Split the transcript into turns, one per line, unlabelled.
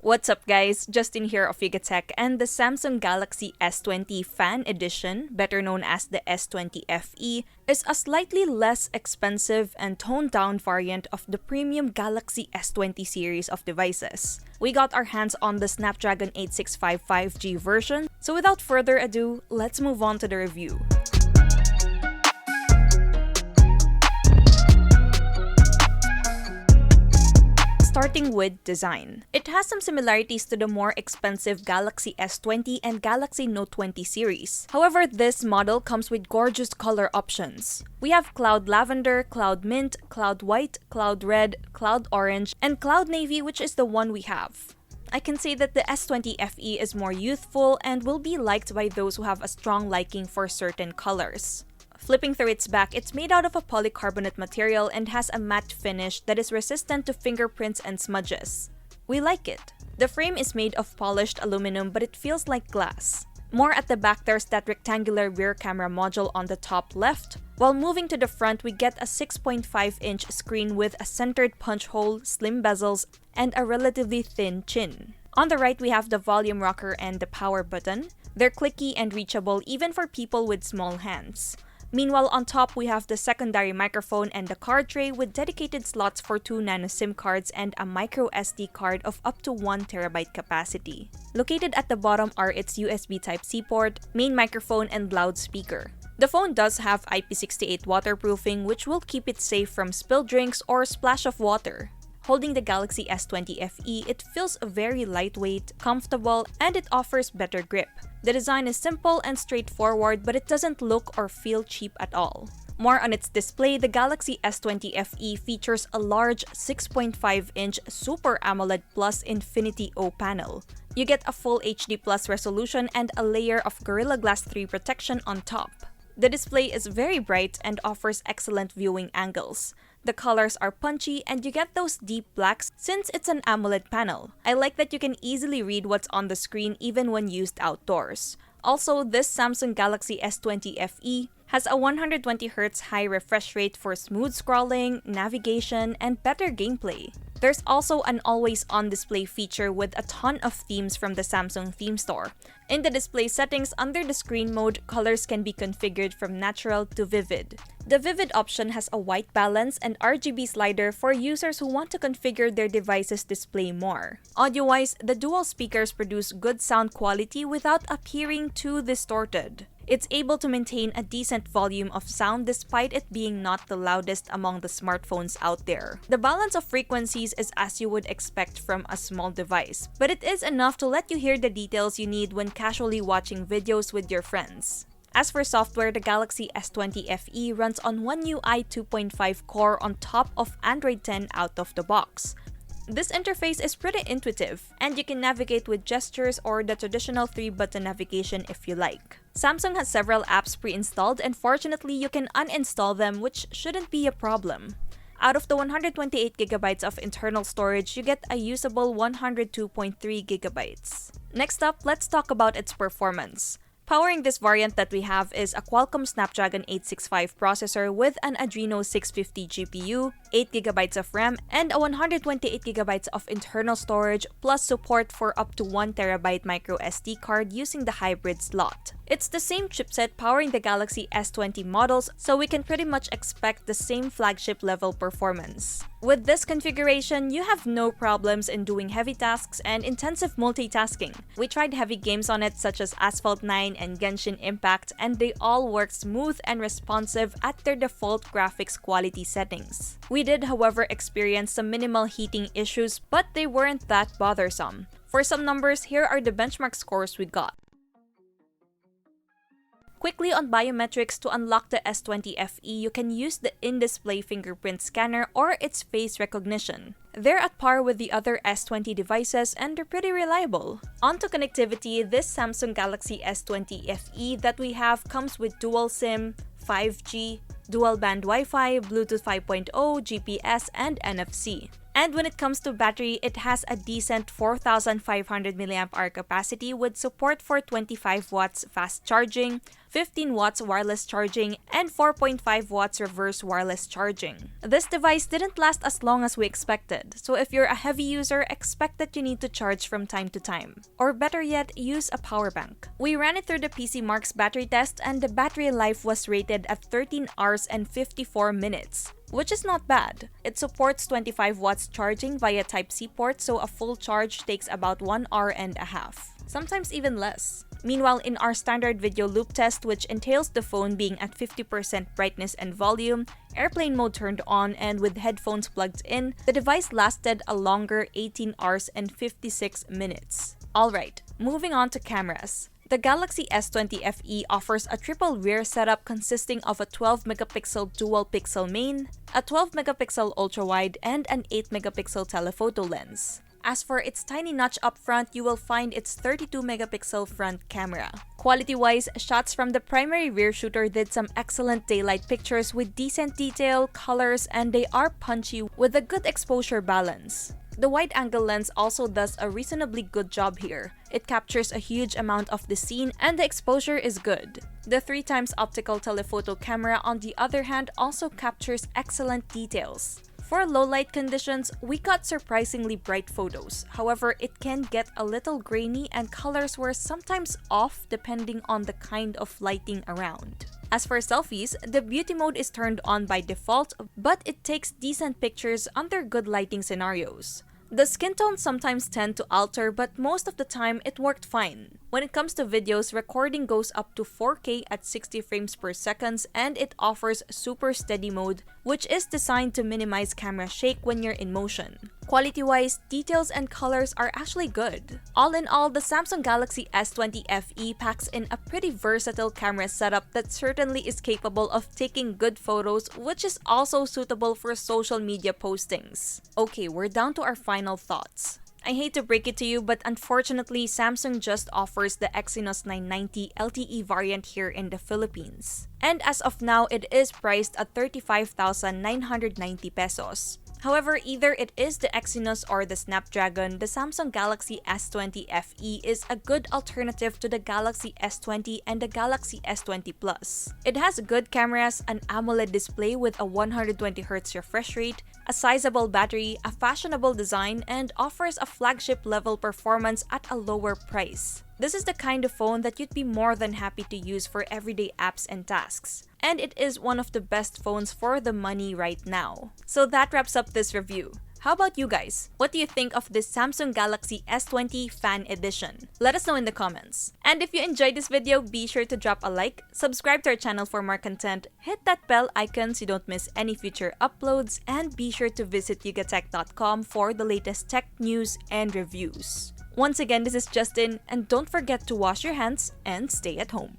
What's up guys, Justin here of Tech, and the Samsung Galaxy S20 Fan Edition, better known as the S20 FE, is a slightly less expensive and toned-down variant of the premium Galaxy S20 series of devices. We got our hands on the Snapdragon 865 5G version, so without further ado, let's move on to the review. Starting with design. It has some similarities to the more expensive Galaxy S20 and Galaxy Note 20 series. However, this model comes with gorgeous color options. We have Cloud Lavender, Cloud Mint, Cloud White, Cloud Red, Cloud Orange, and Cloud Navy, which is the one we have. I can say that the S20 FE is more youthful and will be liked by those who have a strong liking for certain colors. Flipping through its back, it's made out of a polycarbonate material and has a matte finish that is resistant to fingerprints and smudges. We like it. The frame is made of polished aluminum, but it feels like glass. More at the back, there's that rectangular rear camera module on the top left. While moving to the front, we get a 6.5-inch screen with a centered punch hole, slim bezels, and a relatively thin chin. On the right, we have the volume rocker and the power button. They're clicky and reachable even for people with small hands. Meanwhile, on top, we have the secondary microphone and the card tray with dedicated slots for 2 nano SIM cards and a micro SD card of up to 1 TB capacity. Located at the bottom are its USB Type-C port, main microphone, and loudspeaker. The phone does have IP68 waterproofing, which will keep it safe from spilled drinks or splash of water. Holding the Galaxy S20 FE, it feels very lightweight, comfortable, and it offers better grip. The design is simple and straightforward, but it doesn't look or feel cheap at all. More on its display, the Galaxy S20 FE features a large 6.5-inch Super AMOLED Plus Infinity O panel. You get a full HD Plus resolution and a layer of Gorilla Glass 3 protection on top. The display is very bright and offers excellent viewing angles. The colors are punchy and you get those deep blacks since it's an AMOLED panel. I like that you can easily read what's on the screen even when used outdoors. Also, this Samsung Galaxy S20 FE has a 120Hz high refresh rate for smooth scrolling, navigation, and better gameplay. There's also an always-on display feature with a ton of themes from the Samsung theme store. In the display settings, under the screen mode, colors can be configured from natural to vivid. The vivid option has a white balance and RGB slider for users who want to configure their device's display more. Audio-wise, the dual speakers produce good sound quality without appearing too distorted. It's able to maintain a decent volume of sound despite it being not the loudest among the smartphones out there. The balance of frequencies is as you would expect from a small device, but it is enough to let you hear the details you need when casually watching videos with your friends. As for software, the Galaxy S20 FE runs on One UI 2.5 core on top of Android 10 out of the box. This interface is pretty intuitive, and you can navigate with gestures or the traditional 3-button navigation if you like. Samsung has several apps pre-installed, and fortunately you can uninstall them, which shouldn't be a problem. Out of the 128GB of internal storage, you get a usable 102.3GB. Next up, let's talk about its performance. Powering this variant that we have is a Qualcomm Snapdragon 865 processor with an Adreno 650 GPU, 8GB of RAM, and a 128GB of internal storage, plus support for up to 1TB micro SD card using the hybrid slot. It's the same chipset powering the Galaxy S20 models, so we can pretty much expect the same flagship level performance. With this configuration, you have no problems in doing heavy tasks and intensive multitasking. We tried heavy games on it such as Asphalt 9 and Genshin Impact, and they all work smooth and responsive at their default graphics quality settings. We did, however, experience some minimal heating issues, but they weren't that bothersome. For some numbers, here are the benchmark scores we got. Quickly on biometrics, to unlock the S20 FE, you can use the in-display fingerprint scanner or its face recognition. They're at par with the other S20 devices and they're pretty reliable. On to connectivity, this Samsung Galaxy S20 FE that we have comes with dual SIM, 5G, dual band Wi-Fi, Bluetooth 5.0, GPS, and NFC. And when it comes to battery, it has a decent 4,500 mAh capacity with support for 25 watts fast charging, 15 watts wireless charging, and 4.5 watts reverse wireless charging. This device didn't last as long as we expected, so if you're a heavy user, expect that you need to charge from time to time. Or better yet, use a power bank. We ran it through the PC Mark's battery test, and the battery life was rated at 13 hours and 54 minutes. Which is not bad. It supports 25 watts charging via Type-C port, so a full charge takes about 1 hour and a half. Sometimes even less. Meanwhile, in our standard video loop test, which entails the phone being at 50% brightness and volume, airplane mode turned on, and with headphones plugged in, the device lasted a longer 18 hours and 56 minutes. Alright, moving on to cameras. The Galaxy S20 FE offers a triple rear setup consisting of a 12-megapixel dual-pixel main, a 12-megapixel ultra-wide, and an 8-megapixel telephoto lens. As for its tiny notch up front, you will find its 32-megapixel front camera. Quality-wise, shots from the primary rear shooter did some excellent daylight pictures with decent detail, colors, and they are punchy with a good exposure balance. The wide-angle lens also does a reasonably good job here. It captures a huge amount of the scene and the exposure is good. The 3x optical telephoto camera, on the other hand, also captures excellent details. For low-light conditions, we got surprisingly bright photos. However, it can get a little grainy and colors were sometimes off depending on the kind of lighting around. As for selfies, the beauty mode is turned on by default, but it takes decent pictures under good lighting scenarios. The skin tones sometimes tend to alter, but most of the time it worked fine. When it comes to videos, recording goes up to 4K at 60 frames per second, and it offers super steady mode, which is designed to minimize camera shake when you're in motion. Quality-wise, details and colors are actually good. All in all, the Samsung Galaxy S20 FE packs in a pretty versatile camera setup that certainly is capable of taking good photos, which is also suitable for social media postings. Okay, we're down to our final thoughts. I hate to break it to you, but unfortunately, Samsung just offers the Exynos 990 LTE variant here in the Philippines. And as of now, it is priced at 35,990 pesos. However, either it is the Exynos or the Snapdragon, the Samsung Galaxy S20 FE is a good alternative to the Galaxy S20 and the Galaxy S20 Plus. It has good cameras, an AMOLED display with a 120Hz refresh rate, a sizable battery, a fashionable design, and offers a flagship-level performance at a lower price. This is the kind of phone that you'd be more than happy to use for everyday apps and tasks. And it is one of the best phones for the money right now. So that wraps up this review. How about you guys? What do you think of this Samsung Galaxy S20 Fan Edition? Let us know in the comments. And if you enjoyed this video, be sure to drop a like, subscribe to our channel for more content, hit that bell icon so you don't miss any future uploads, and be sure to visit yugatech.com for the latest tech news and reviews. Once again, this is Justin, and don't forget to wash your hands and stay at home.